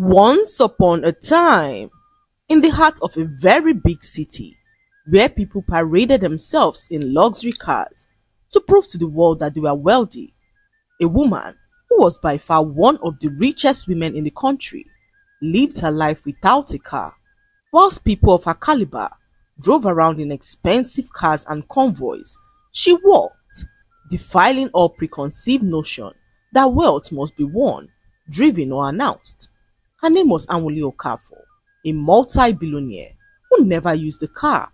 Once upon a time, in the heart of a very big city, where people paraded themselves in luxury cars to prove to the world that they were wealthy, a woman who was by far one of the richest women in the country lived her life without a car, whilst people of her caliber drove around in expensive cars and convoys. She walked, defiling all preconceived notion that wealth must be won, driven or announced. Her name was Anwuli Okafor, a multi-billionaire who never used a car.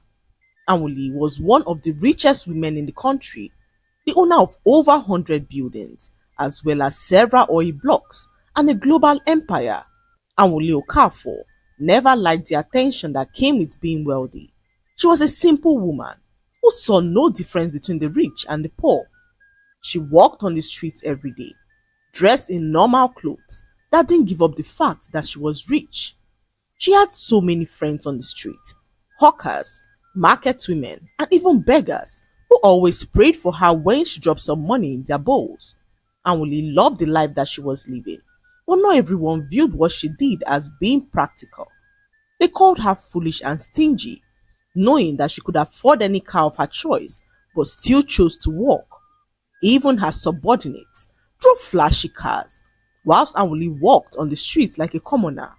Anwuli was one of the richest women in the country, the owner of over 100 buildings, as well as several oil blocks and a global empire. Anwuli Okafor never liked the attention that came with being wealthy. She was a simple woman who saw no difference between the rich and the poor. She walked on the streets every day, dressed in normal clothes that didn't give up the fact that she was rich. She had so many friends on the street, hawkers, market women, and even beggars who always prayed for her when she dropped some money in their bowls. Anwuli loved the life that she was living, but not everyone viewed what she did as being practical. They called her foolish and stingy, knowing that she could afford any car of her choice but still chose to walk. Even her subordinates drove flashy cars, whilst Anwuli walked on the streets like a commoner.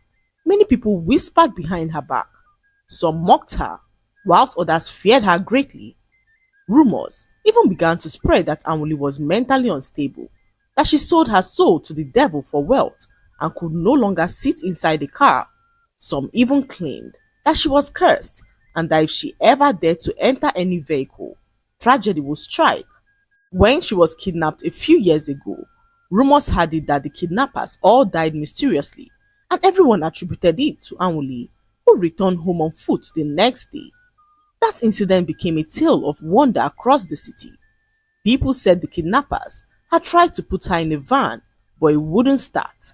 Many people whispered behind her back. Some mocked her, whilst others feared her greatly. Rumors even began to spread that Anwuli was mentally unstable, that she sold her soul to the devil for wealth and could no longer sit inside the car. Some even claimed that she was cursed and that if she ever dared to enter any vehicle, tragedy would strike. When she was kidnapped a few years ago, rumors had it that the kidnappers all died mysteriously, and everyone attributed it to Anwuli, who returned home on foot the next day. That incident became a tale of wonder across the city. People said the kidnappers had tried to put her in a van, but it wouldn't start.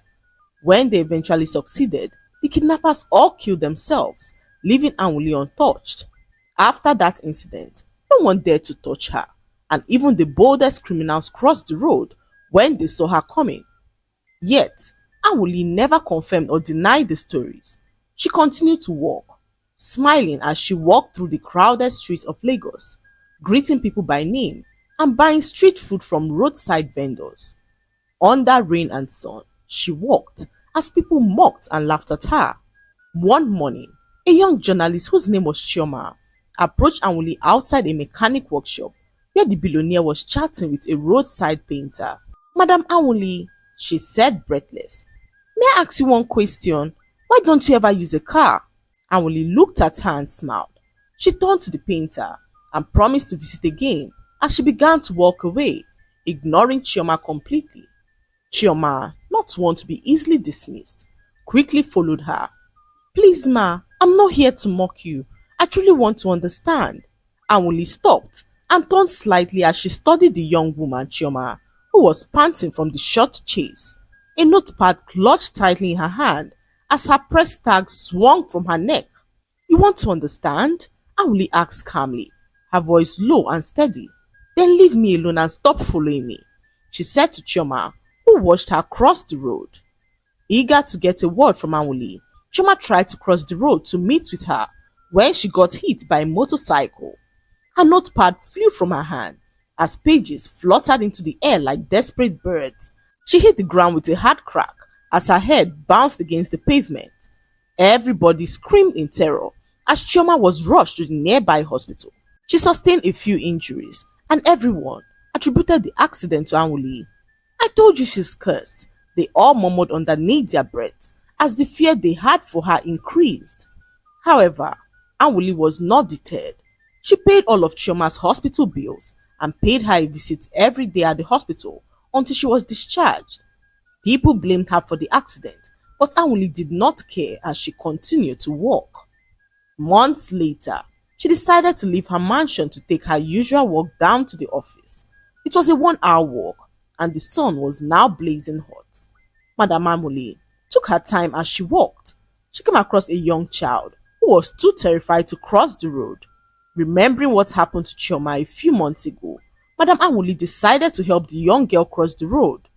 When they eventually succeeded, the kidnappers all killed themselves, leaving Anwuli untouched. After that incident, no one dared to touch her, and even the boldest criminals crossed the road when they saw her coming. Yet, Anwuli never confirmed or denied the stories. She continued to walk, smiling as she walked through the crowded streets of Lagos, greeting people by name and buying street food from roadside vendors. Under rain and sun, she walked as people mocked and laughed at her. One morning, a young journalist whose name was Chioma approached Anwuli outside a mechanic workshop where the billionaire was chatting with a roadside painter. "Madam Anwuli," she said breathless, "may I ask you one question? Why don't you ever use a car?" Anwuli looked at her and smiled. She turned to the painter and promised to visit again as she began to walk away, ignoring Chioma completely. Chioma, not one to be easily dismissed, quickly followed her. "Please ma, I'm not here to mock you. I truly want to understand." Anwuli stopped and turned slightly as she studied the young woman Chioma, who was panting from the short chase. A notepad clutched tightly in her hand as her press tag swung from her neck. "You want to understand?" Anwuli asked calmly, her voice low and steady. "Then leave me alone and stop following me," she said to Chioma, who watched her cross the road. Eager to get a word from Anwuli, Chioma tried to cross the road to meet with her when she got hit by a motorcycle. Her notepad flew from her hand as pages fluttered into the air like desperate birds. She hit the ground with a hard crack as her head bounced against the pavement. Everybody screamed in terror as Chioma was rushed to the nearby hospital. She sustained a few injuries, and everyone attributed the accident to Anwuli. "I told you she's cursed," they all murmured underneath their breaths as the fear they had for her increased. However, Anwuli was not deterred. She paid all of Chioma's hospital bills and paid her a visit every day at the hospital until she was discharged. People blamed her for the accident, but Anwuli did not care as she continued to walk. Months later, she decided to leave her mansion to take her usual walk down to the office. It was a 1-hour walk, and the sun was now blazing hot. Madam Anwuli took her time as she walked. She came across a young child who was too terrified to cross the road. Remembering what happened to Chioma a few months ago, Madam Anwuli decided to help the young girl cross the road.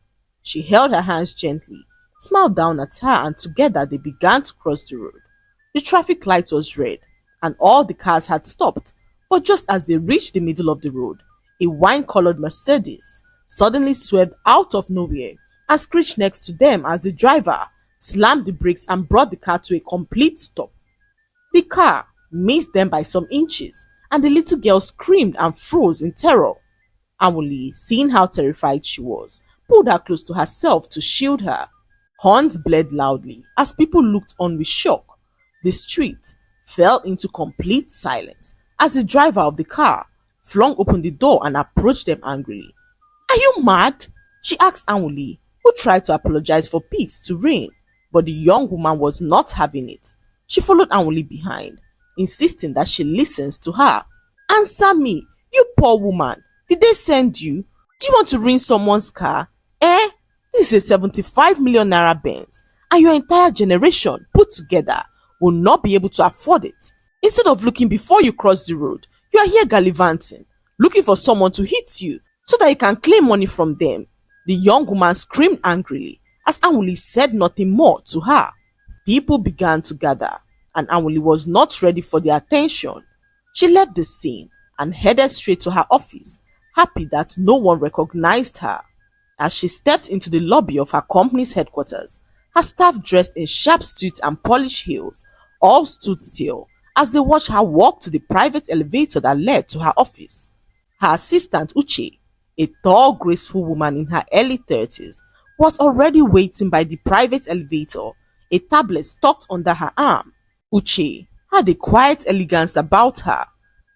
She held her hands gently smiled down at her, and together they began to cross the road. The traffic light was red, and all the cars had stopped, but just as they reached the middle of the road, a wine-colored Mercedes suddenly swerved out of nowhere and screeched next to them as the driver slammed the brakes and brought the car to a complete stop. The car missed them by some inches, and the little girl screamed and froze in terror. Amuli, seeing how terrified she was, pulled her close to herself to shield her. Horns blared loudly as people looked on with shock. The street fell into complete silence as the driver of the car flung open the door and approached them angrily. "Are you mad?" she asked Amuli, who tried to apologize for peace to reign, but the young woman was not having it. She followed Amuli behind, insisting that she listens to her. "Answer me, you poor woman. Did they send you? Do you want to ruin someone's car? Eh? This is a 75 million naira Benz, and your entire generation put together will not be able to afford it. Instead of looking before you cross the road, you are here gallivanting, looking for someone to hit you so that you can claim money from them." The young woman screamed angrily as Amuli said nothing more to her. People began to gather, and Amuli was not ready for their attention. She left the scene and headed straight to her office, happy that no one recognized her. As she stepped into the lobby of her company's headquarters, her staff dressed in sharp suits and polished heels all stood still as they watched her walk to the private elevator that led to her office. Her assistant Uche, a tall, graceful woman in her early 30s, was already waiting by the private elevator, a tablet tucked under her arm. Uche had a quiet elegance about her,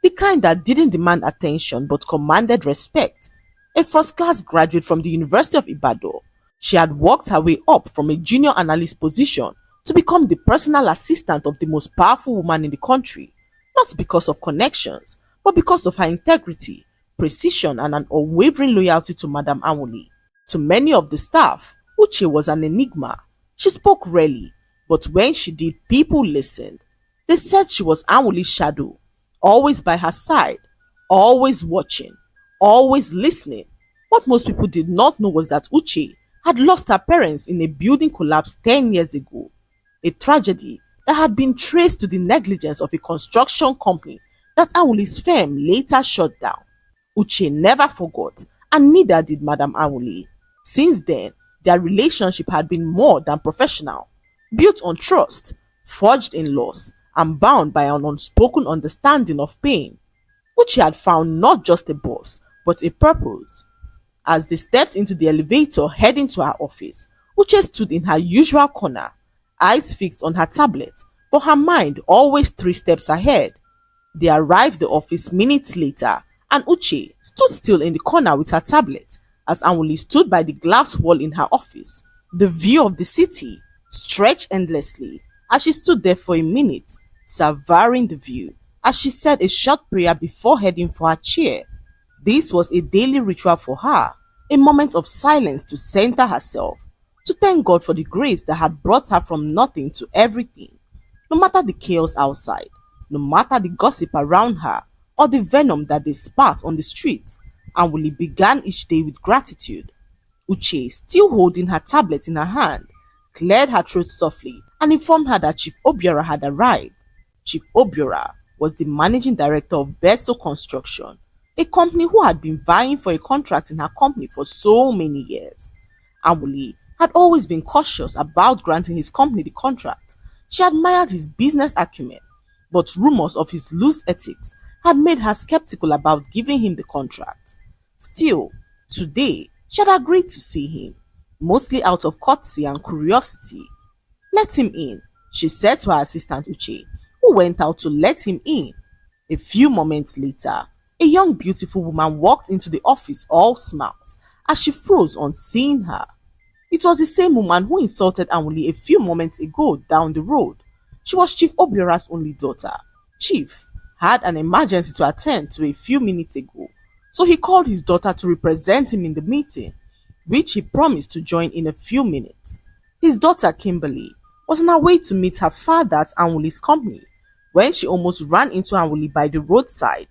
the kind that didn't demand attention but commanded respect. A first-class graduate from the University of Ibadan, she had worked her way up from a junior analyst position to become the personal assistant of the most powerful woman in the country, not because of connections, but because of her integrity, precision, and an unwavering loyalty to Madam Amuli. To many of the staff, Uche was an enigma. She spoke rarely, but when she did, people listened. They said she was Amuli's shadow, always by her side, always watching, always listening. What most people did not know was that Uche had lost her parents in a building collapse 10 years ago, a tragedy that had been traced to the negligence of a construction company that Amuli's firm later shut down. Uche never forgot, and neither did Madam Amuli. Since then, their relationship had been more than professional, built on trust, forged in loss, and bound by an unspoken understanding of pain. Uche had found not just a boss, but a purpose. As they stepped into the elevator heading to her office, Uche stood in her usual corner, eyes fixed on her tablet, but her mind always 3 steps ahead. They arrived the office minutes later, and Uche stood still in the corner with her tablet as Amuli stood by the glass wall in her office. The view of the city stretched endlessly as she stood there for a minute, savoring the view as she said a short prayer before heading for her chair. This was a daily ritual for her, a moment of silence to center herself, to thank God for the grace that had brought her from nothing to everything. No matter the chaos outside, no matter the gossip around her, or the venom that they spat on the streets, Amuli began each day with gratitude. Uche, still holding her tablet in her hand, cleared her throat softly and informed her that Chief Obiora had arrived. Chief Obiora was the managing director of Beso Construction, a company who had been vying for a contract in her company for so many years. Amuli had always been cautious about granting his company the contract. She admired his business acumen, but rumors of his loose ethics had made her skeptical about giving him the contract. Still, today, she had agreed to see him, mostly out of courtesy and curiosity. "Let him in," she said to her assistant Uche, who went out to let him in. A few moments later, a young beautiful woman walked into the office all smiles as she froze on seeing her. It was the same woman who insulted Amuli a few moments ago down the road. She was Chief Obiora's only daughter. Chief had an emergency to attend to a few minutes ago, so he called his daughter to represent him in the meeting, which he promised to join in a few minutes. His daughter Kimberly was on her way to meet her father at Amuli's company when she almost ran into Amuli by the roadside.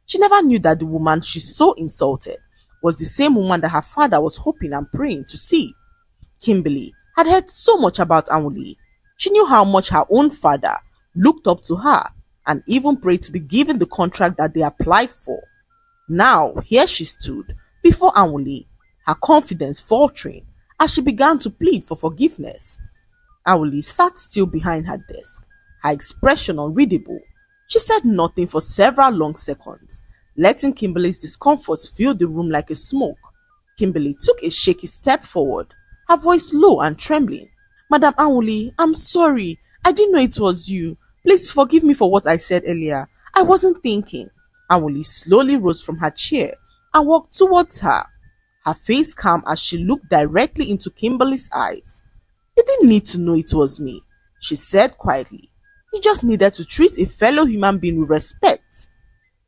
She never knew that the woman she so insulted was the same woman that her father was hoping and praying to see. Kimberly had heard so much about Anwuli. She knew how much her own father looked up to her and even prayed to be given the contract that they applied for. Now, here she stood before Anwuli, her confidence faltering as she began to plead for forgiveness. Anwuli sat still behind her desk, her expression unreadable. She said nothing for several long seconds, letting Kimberly's discomfort fill the room like a smoke. Kimberly took a shaky step forward, her voice low and trembling. Madam Anwuli, I'm sorry. I didn't know it was you. Please forgive me for what I said earlier. I wasn't thinking. Anwuli slowly rose from her chair and walked towards her, her face calm as she looked directly into Kimberly's eyes. You didn't need to know it was me, she said quietly. You just needed to treat a fellow human being with respect.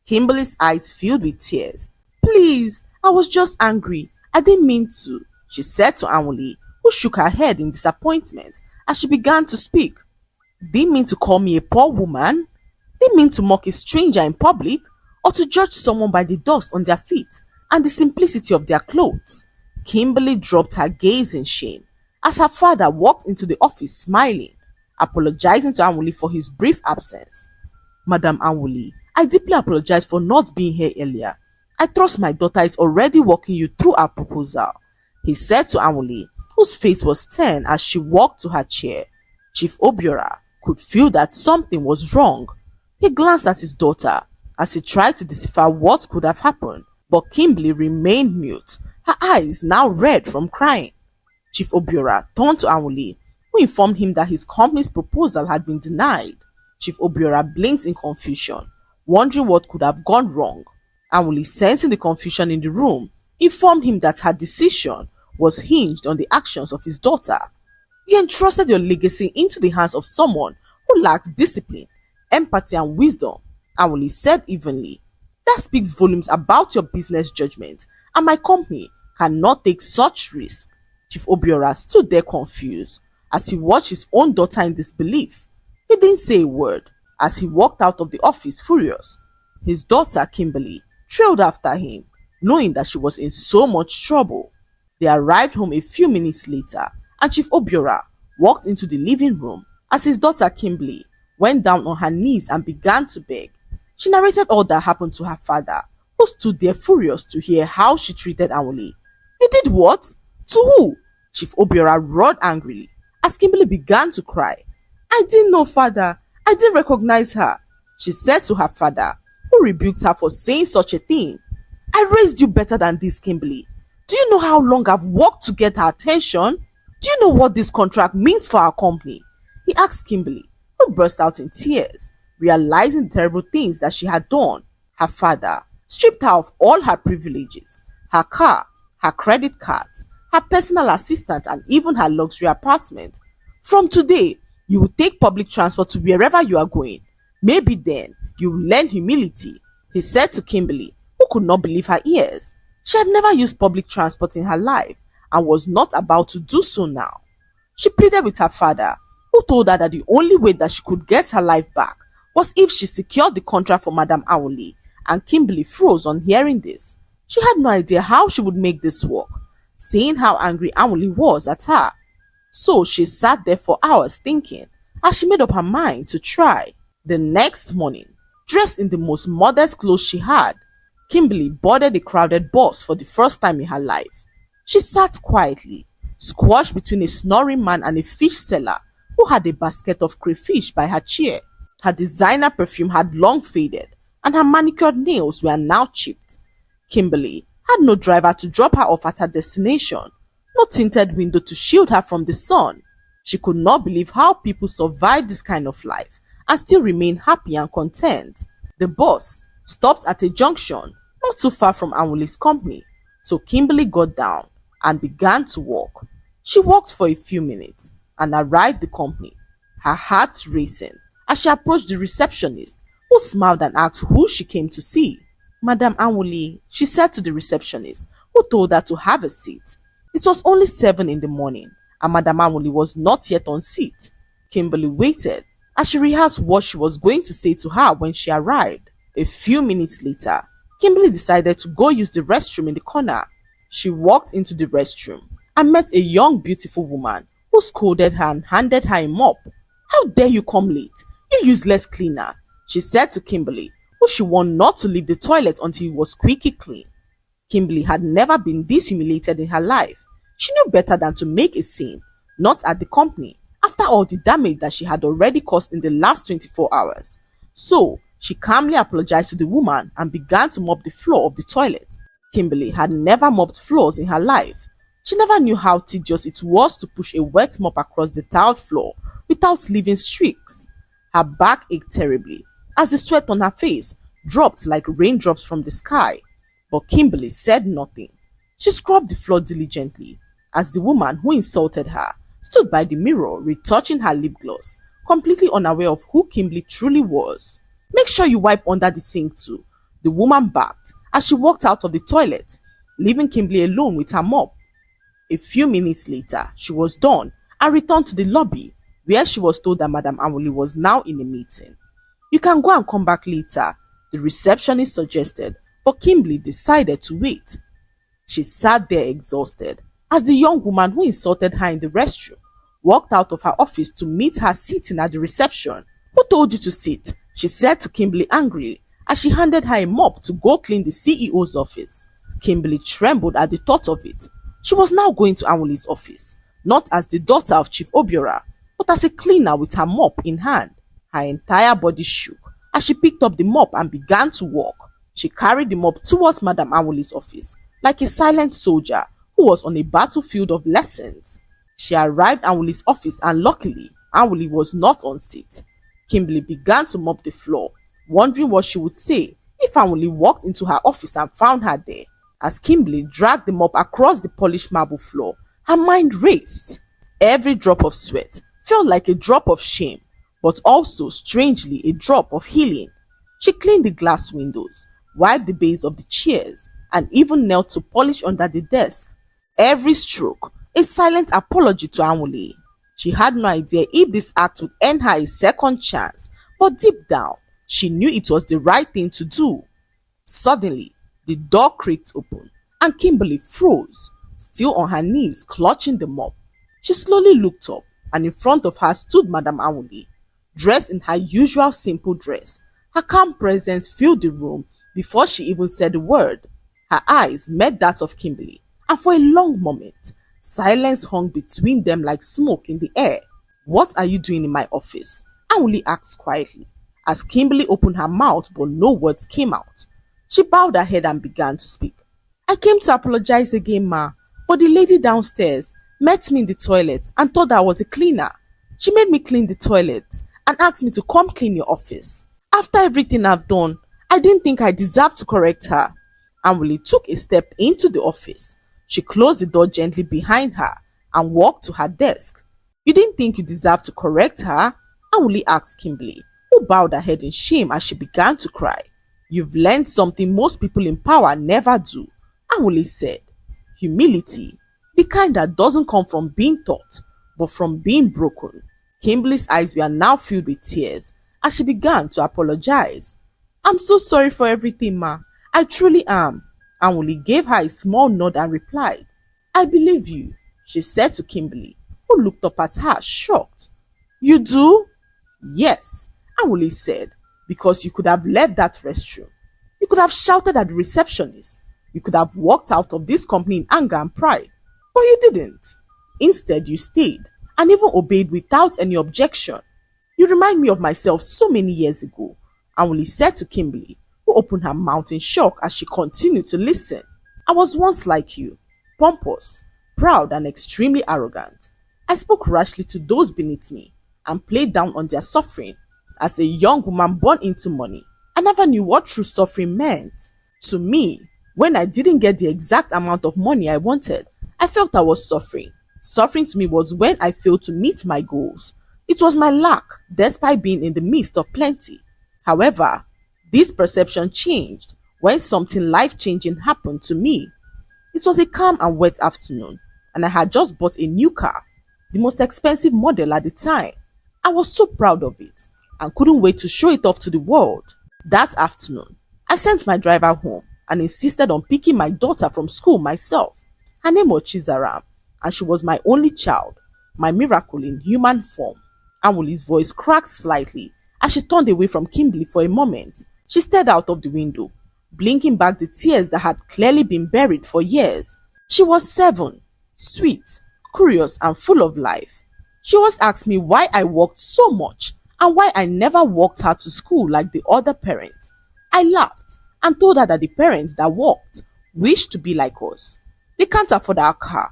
Kimberly's eyes filled with tears. Please, I was just angry. I didn't mean to, she said to Anwuli, who shook her head in disappointment as she began to speak. Didn't mean to call me a poor woman? Didn't mean to mock a stranger in public or to judge someone by the dust on their feet and the simplicity of their clothes. Kimberly dropped her gaze in shame as her father walked into the office smiling, apologizing to Anwuli for his brief absence. Madam Anwuli, I deeply apologize for not being here earlier. I trust my daughter is already walking you through our proposal, he said to Anwuli, whose face was stern as she walked to her chair. Chief Obiora could feel that something was wrong. He glanced at his daughter as he tried to decipher what could have happened, but Kimberly remained mute, her eyes now red from crying. Chief Obiora turned to Anwuli, who informed him that his company's proposal had been denied. Chief Obiora blinked in confusion, wondering what could have gone wrong. Anwuli, sensing the confusion in the room, informed him that her decision was hinged on the actions of his daughter. You entrusted your legacy into the hands of someone who lacks discipline, empathy and wisdom, Anwuli said evenly. That speaks volumes about your business judgment, and my company cannot take such risk. Chief Obiora stood there confused as he watched his own daughter in disbelief. He didn't say a word as he walked out of the office furious. His daughter, Kimberly, trailed after him, knowing that she was in so much trouble. They arrived home a few minutes later, and Chief Obiora walked into the living room as his daughter, Kimberly, went down on her knees and began to beg. She narrated all that happened to her father, who stood there furious to hear how she treated Anwuli. You did what? To who? Chief Obiora roared angrily as Kimberly began to cry. I didn't know, father. I didn't recognize her, she said to her father, who rebuked her for saying such a thing. I raised you better than this, Kimberly. Do you know how long I've worked to get her attention? Do you know what this contract means for our company? He asked Kimberly, who burst out in tears, realizing the terrible things that she had done. Her father stripped her of all her privileges, her car, her credit cards, her personal assistant, and even her luxury apartment. From today, you will take public transport to wherever you are going. Maybe then you will learn humility, he said to Kimberly, who could not believe her ears. She had never used public transport in her life and was not about to do so now. She pleaded with her father, who told her that the only way that she could get her life back was if she secured the contract for Madam Anwuli, and Kimberly froze on hearing this. She had no idea how she would make this work, seeing how angry Anwuli was at her. So she sat there for hours thinking, as she made up her mind to try. The next morning, dressed in the most modest clothes she had, Kimberly boarded a crowded bus for the first time in her life. She sat quietly, squashed between a snoring man and a fish seller who had a basket of crayfish by her chair. Her designer perfume had long faded, and her manicured nails were now chipped. Kimberly had no driver to drop her off at her destination, no tinted window to shield her from the sun. She could not believe how people survive this kind of life and still remain happy and content. The bus stopped at a junction not too far from Anwuli's company, so Kimberly got down and began to walk. She walked for a few minutes and arrived at the company, her heart racing as she approached the receptionist, who smiled and asked who she came to see. Madam Anwuli, she said to the receptionist, who told her to have a seat. It was only 7 in the morning, and Madam Anwuli was not yet on seat. Kimberly waited as she rehearsed what she was going to say to her when she arrived. A few minutes later, Kimberly decided to go use the restroom in the corner. She walked into the restroom and met a young, beautiful woman who scolded her and handed her a mop. "How dare you come late, you useless cleaner," she said to Kimberly, who she warned not to leave the toilet until it was squeaky clean. Kimberly had never been this humiliated in her life. She knew better than to make a scene, not at the company, after all the damage that she had already caused in the last 24 hours. So, she calmly apologized to the woman and began to mop the floor of the toilet. Kimberly had never mopped floors in her life. She never knew how tedious it was to push a wet mop across the tiled floor without leaving streaks. Her back ached terribly as the sweat on her face dropped like raindrops from the sky. But Kimberly said nothing. She scrubbed the floor diligently as the woman who insulted her stood by the mirror retouching her lip gloss, completely unaware of who Kimberly truly was. "Make sure you wipe under the sink too," the woman barked as she walked out of the toilet, leaving Kimberly alone with her mop. A few minutes later, she was done and returned to the lobby, where she was told that Madam Amuli was now in a meeting. "You can go and come back later," the receptionist suggested, but Kimberly decided to wait. She sat there exhausted as the young woman who insulted her in the restroom walked out of her office to meet her sitting at the reception. "Who told you to sit?" she said to Kimberly angrily as she handed her a mop to go clean the CEO's office. Kimberly trembled at the thought of it. She was now going to Amuli's office, not as the daughter of Chief Obiora, but as a cleaner with her mop in hand. Her entire body shook as she picked up the mop and began to walk. She carried the mop towards Madam Amuli's office like a silent soldier who was on a battlefield of lessons. She arrived at Amuli's office and luckily, Amuli was not on seat. Kimberly began to mop the floor, wondering what she would say if Amuli walked into her office and found her there. As Kimberly dragged the mop across the polished marble floor, her mind raced. Every drop of sweat felt like a drop of shame, but also, strangely, a drop of healing. She cleaned the glass windows, wiped the base of the chairs, and even knelt to polish under the desk. Every stroke, a silent apology to Amuli. She had no idea if this act would earn her a second chance, but deep down, she knew it was the right thing to do. Suddenly, the door creaked open, and Kimberly froze, still on her knees clutching the mop. She slowly looked up, and in front of her stood Madam Amuli, dressed in her usual simple dress. Her calm presence filled the room before she even said a word. Her eyes met that of Kimberly, and for a long moment, silence hung between them like smoke in the air. "What are you doing in my office?" Amuli asked quietly, as Kimberly opened her mouth but no words came out. She bowed her head and began to speak. "I came to apologize again, ma, but the lady downstairs met me in the toilet and thought that I was a cleaner. She made me clean the toilet and asked me to come clean your office. After everything I've done, I didn't think I deserved to correct her." Amuli took a step into the office. She closed the door gently behind her and walked to her desk. "You didn't think you deserved to correct her?" Amuli asked Kimberly, who bowed her head in shame as she began to cry. "You've learned something most people in power never do," Amuli said. "Humility, the kind that doesn't come from being taught, but from being broken." Kimberly's eyes were now filled with tears as she began to apologize. "I'm so sorry for everything, ma. I truly am." Amuli gave her a small nod and replied, "I believe you," she said to Kimberly, who looked up at her shocked. "You do?" "Yes," Amuli said, "because you could have left that restroom. You could have shouted at the receptionist. You could have walked out of this company in anger and pride. But you didn't. Instead, you stayed and even obeyed without any objection. You remind me of myself so many years ago," Amuli said to Kimberly, who opened her mouth in shock as she continued to listen. "I was once like you, pompous, proud and extremely arrogant. I spoke rashly to those beneath me and played down on their suffering. As a young woman born into money, I never knew what true suffering meant. To me, when I didn't get the exact amount of money I wanted, I felt I was suffering. Suffering to me was when I failed to meet my goals. It was my lack, despite being in the midst of plenty. However, this perception changed when something life-changing happened to me. It was a calm and wet afternoon, and I had just bought a new car, the most expensive model at the time. I was so proud of it and couldn't wait to show it off to the world. That afternoon, I sent my driver home and insisted on picking my daughter from school myself. Her name was Chizaram, and she was my only child. my miracle in human form. Amuli's voice cracked slightly as she turned away from Kimberly for a moment. She stared out of the window, blinking back the tears that had clearly been buried for years. She was 7, sweet, curious, and full of life. She once asked me why I worked so much and why I never walked her to school like the other parents. I laughed and told her that the parents that walked wished to be like us. They can't afford our car.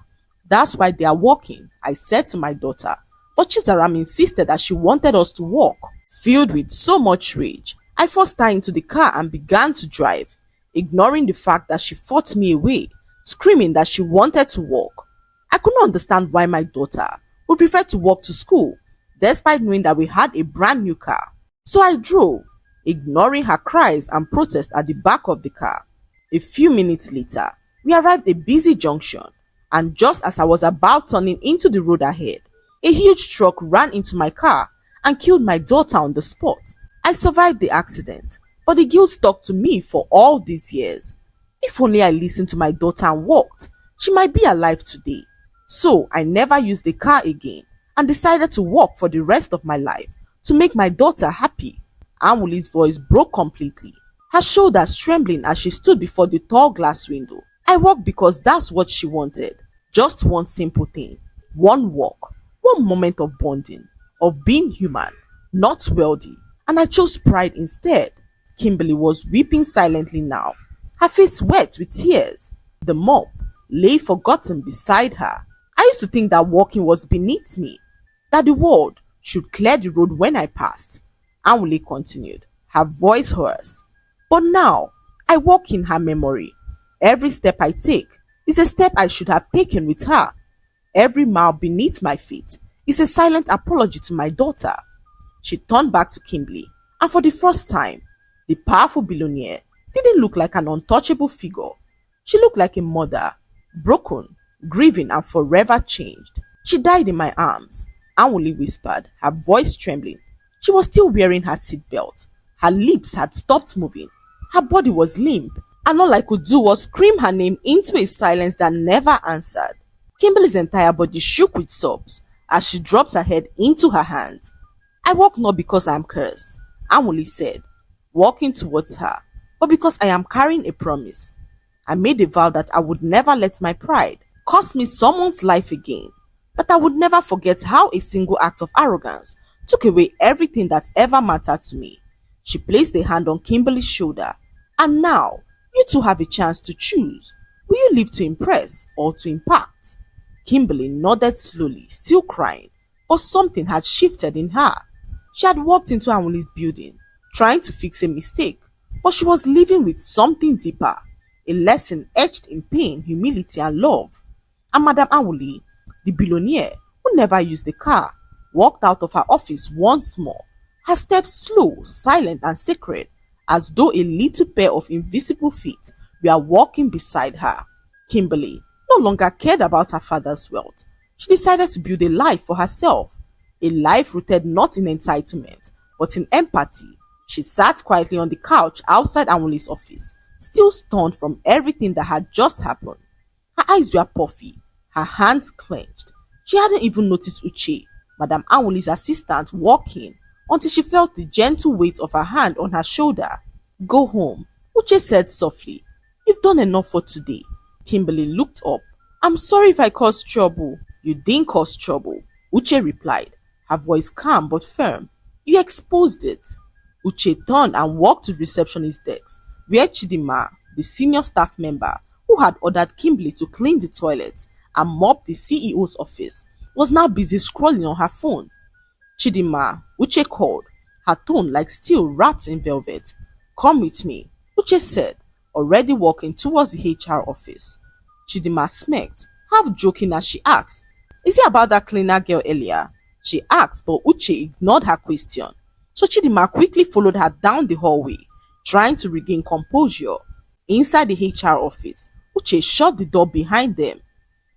That's why they are walking, I said to my daughter. But Chizaram insisted that she wanted us to walk. Filled with so much rage, I forced her into the car and began to drive, ignoring the fact that she fought me away, screaming that she wanted to walk. I could not understand why my daughter would prefer to walk to school, despite knowing that we had a brand new car. So I drove, ignoring her cries and protests at the back of the car. A few minutes later, we arrived at a busy junction, and just as I was about turning into the road ahead, a huge truck ran into my car and killed my daughter on the spot. I survived the accident, but the guilt stuck to me for all these years. If only I listened to my daughter and walked, she might be alive today. So I never used the car again and decided to walk for the rest of my life to make my daughter happy. Amuli's voice broke completely, her shoulders trembling as she stood before the tall glass window. I walked because that's what she wanted. Just one simple thing. One walk. One moment of bonding. Of being human. Not wealthy. And I chose pride instead. Kimberly was weeping silently now, her face wet with tears. The mop lay forgotten beside her. I used to think that walking was beneath me, that the world should clear the road when I passed. Amuli continued, her voice hoarse. But now, I walk in her memory. Every step I take is a step I should have taken with her. Every mile beneath my feet is a silent apology to my daughter. She turned back to Kimberly, and for the first time, the powerful billionaire didn't look like an untouchable figure. She looked like a mother, broken, grieving, and forever changed. She died in my arms, Anwuli whispered, her voice trembling. She was still wearing her seatbelt. Her lips had stopped moving. Her body was limp, and all I could do was scream her name into a silence that never answered. Kimberly's entire body shook with sobs as she dropped her head into her hands. I walk not because I am cursed, Anwuli said, walking towards her, but because I am carrying a promise. I made a vow that I would never let my pride cost me someone's life again, that I would never forget how a single act of arrogance took away everything that ever mattered to me. She placed a hand on Kimberly's shoulder. And now, you two have a chance to choose. Will you live to impress or to impact? Kimberly nodded slowly, still crying, but something had shifted in her. She had walked into Anwuli's building, trying to fix a mistake, but she was living with something deeper, a lesson etched in pain, humility, and love. And Madame Anwuli, the billionaire who never used the car, walked out of her office once more, her steps slow, silent, and sacred, as though a little pair of invisible feet were walking beside her. Kimberly no longer cared about her father's wealth. She decided to build a life for herself, a life rooted not in entitlement, but in empathy. She sat quietly on the couch outside Anwuli's office, still stunned from everything that had just happened. Her eyes were puffy, her hands clenched. She hadn't even noticed Uche, Madame Anwuli's assistant, walk in until she felt the gentle weight of her hand on her shoulder. Go home, Uche said softly. You've done enough for today. Kimberly looked up. I'm sorry if I caused trouble. You didn't cause trouble, Uche replied, her voice calm but firm. You exposed it. Uche turned and walked to the receptionist's desk, where Chidima, the senior staff member who had ordered Kimberly to clean the toilet and mop the CEO's office, was now busy scrolling on her phone. Chidima, Uche called, her tone like steel wrapped in velvet. Come with me, Uche said, already walking towards the HR office. Chidima smirked, half joking as she asked, Is it about that cleaner girl earlier? She asked, but Uche ignored her question. So Chidima quickly followed her down the hallway, trying to regain composure. Inside the HR office, Uche shut the door behind them.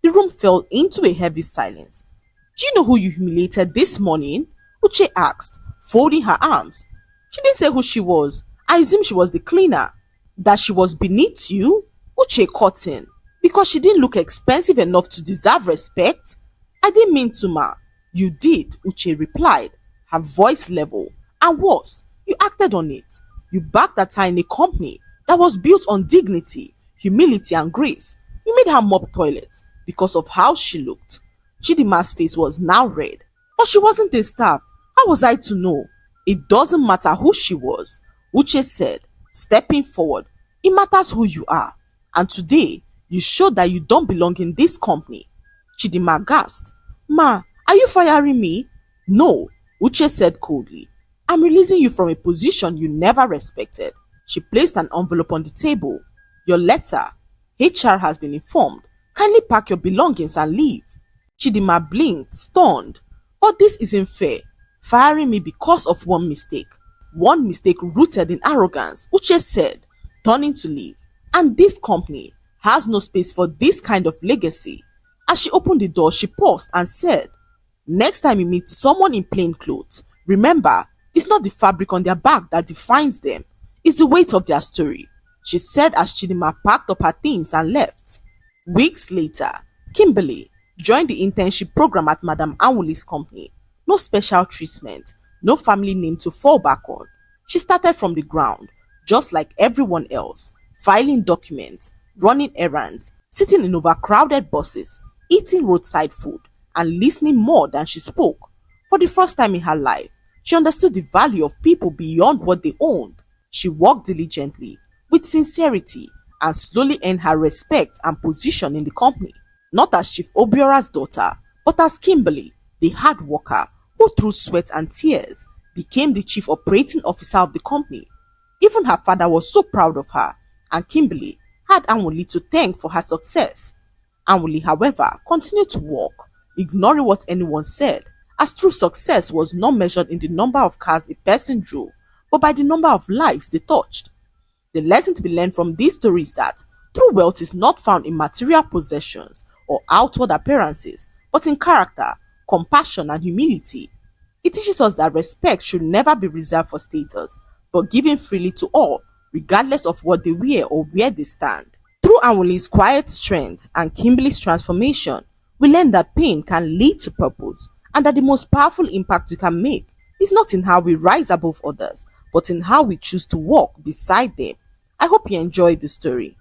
The room fell into a heavy silence. Do you know who you humiliated this morning? Uche asked, folding her arms. She didn't say who she was. I assume she was the cleaner. That she was beneath you? Uche cut in. Because she didn't look expensive enough to deserve respect? I didn't mean to, ma. You did, Uche replied, her voice level. And worse, you acted on it. You backed at her in a company that was built on dignity, humility, and grace. You made her mop toilets because of how she looked. Chidima's face was now red. But she wasn't a staff. How was I to know? It doesn't matter who she was, Uche said, stepping forward. It matters who you are. And today, you showed that you don't belong in this company. Chidima gasped. Ma, are you firing me? No, Uche said coldly. I'm releasing you from a position you never respected. She placed an envelope on the table. Your letter. HR has been informed. Kindly pack your belongings and leave. Chidima blinked, stunned. But this isn't fair. Firing me because of one mistake. One mistake rooted in arrogance, Uche said, turning to leave. And this company has no space for this kind of legacy. As she opened the door, she paused and said, next time you meet someone in plain clothes, remember, it's not the fabric on their back that defines them. It's the weight of their story, she said as Chidima packed up her things and left. Weeks later, Kimberly joined the internship program at Madam Anwuli's company. No special treatment, no family name to fall back on. She started from the ground, just like everyone else, filing documents, running errands, sitting in overcrowded buses, eating roadside food, and listening more than she spoke. For the first time in her life, she understood the value of people beyond what they owned. She worked diligently, with sincerity, and slowly earned her respect and position in the company. Not as Chief Obiora's daughter, but as Kimberly, the hard worker who through sweat and tears became the chief operating officer of the company. Even her father was so proud of her, and Kimberly had Anwuli to thank for her success. Anwuli, however, continued to work, ignoring what anyone said, as true success was not measured in the number of cars a person drove, but by the number of lives they touched. The lesson to be learned from this story is that true wealth is not found in material possessions or outward appearances, but in character, compassion, and humility. It teaches us that respect should never be reserved for status, but given freely to all, regardless of what they wear or where they stand. Through Anwuli's quiet strength and Kimberly's transformation, we learn that pain can lead to purpose, and that the most powerful impact we can make is not in how we rise above others, but in how we choose to walk beside them. I hope you enjoyed the story.